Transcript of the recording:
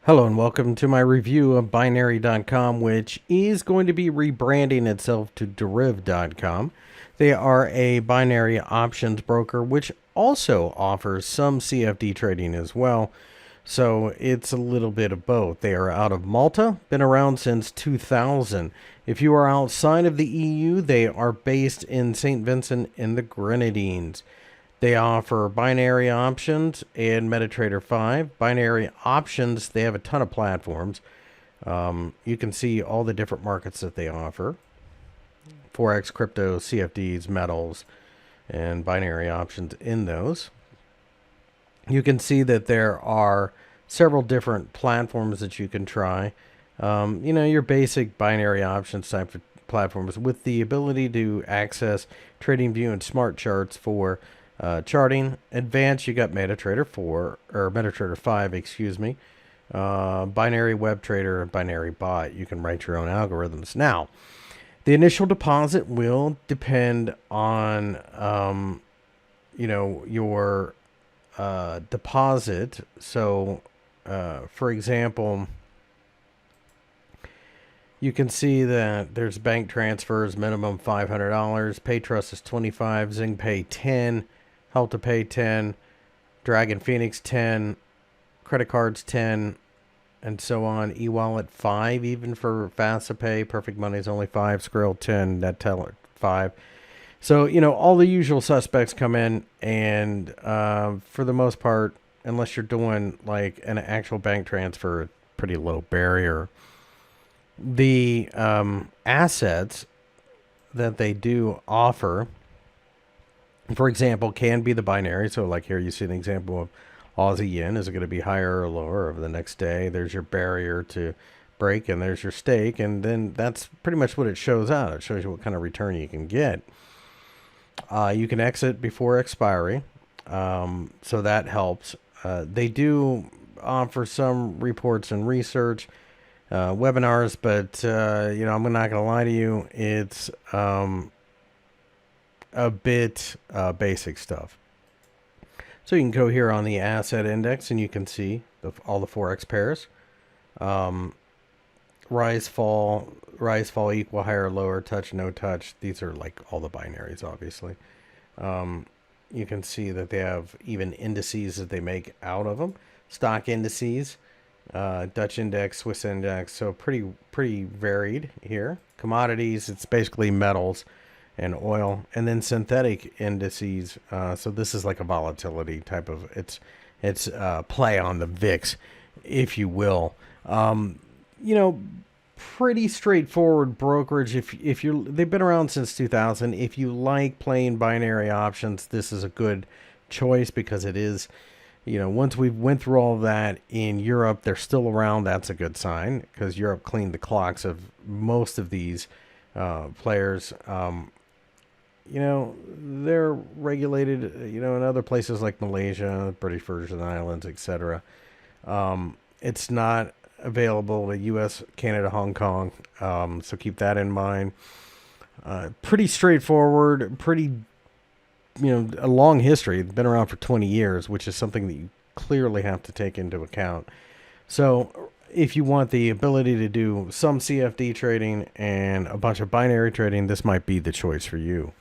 Hello and welcome to my review of Binary.com, which is going to be rebranding itself to Deriv.com. They are a binary options broker, which also offers some CFD trading as well. So it's a little bit of both. They are out of Malta, been around since 2000. If you are outside of the EU, they are based in St. Vincent and the Grenadines. They offer binary options and MetaTrader 5. Binary options, they have a ton of platforms. You can see all the different markets that they offer. Forex, crypto, CFDs, metals, and binary options in those. You can see that there are several different platforms that you can try. Your basic binary options type of platforms with the ability to access TradingView and smart charts for charting. Advanced, you got MetaTrader 4 or MetaTrader 5, excuse me. Binary Web Trader and Binary Bot. You can write your own algorithms. Now, the initial deposit will depend on your deposit. So, for example, you can see that there's bank transfers, minimum $500. PayTrust is $25. ZingPay $10. Help to Pay 10, Dragon Phoenix 10, credit cards 10, and so on. E-wallet 5, even for FastPay. Perfect Money is only 5. Skrill 10, NetTeller 5. So, all the usual suspects come in, and for the most part, unless you're doing like an actual bank transfer, pretty low barrier. The assets that they do offer, for example, can be the binary. So like here you see an example of Aussie yen. Is it going to be higher or lower over the next day? There's your barrier to break, and there's your stake. And then that's pretty much what it shows out. It shows you what kind of return you can get. You can exit before expiry. So that helps. They do offer some reports and research, webinars, but, I'm not going to lie to you. It's a bit basic stuff. So you can go here on the asset index and you can see all the Forex pairs. Rise, fall, equal, higher, lower, touch, no touch. These are like all the binaries, obviously. You can see that they have even indices that they make out of them. Stock indices, Dutch index, Swiss index. So pretty varied here. Commodities, it's basically metals and oil, and then synthetic indices. So this is like a volatility type of, it's play on the VIX, if you will. Pretty straightforward brokerage. If you're, they've been around since 2000. If you like playing binary options, this is a good choice because it is, once we went through all of that in Europe, they're still around. That's a good sign because Europe cleaned the clocks of most of these players. They're regulated, in other places like Malaysia, British Virgin Islands, etc. It's not available to U.S., Canada, Hong Kong. So keep that in mind. Pretty straightforward, pretty, a long history. It's been around for 20 years, which is something that you clearly have to take into account. So if you want the ability to do some CFD trading and a bunch of binary trading, this might be the choice for you.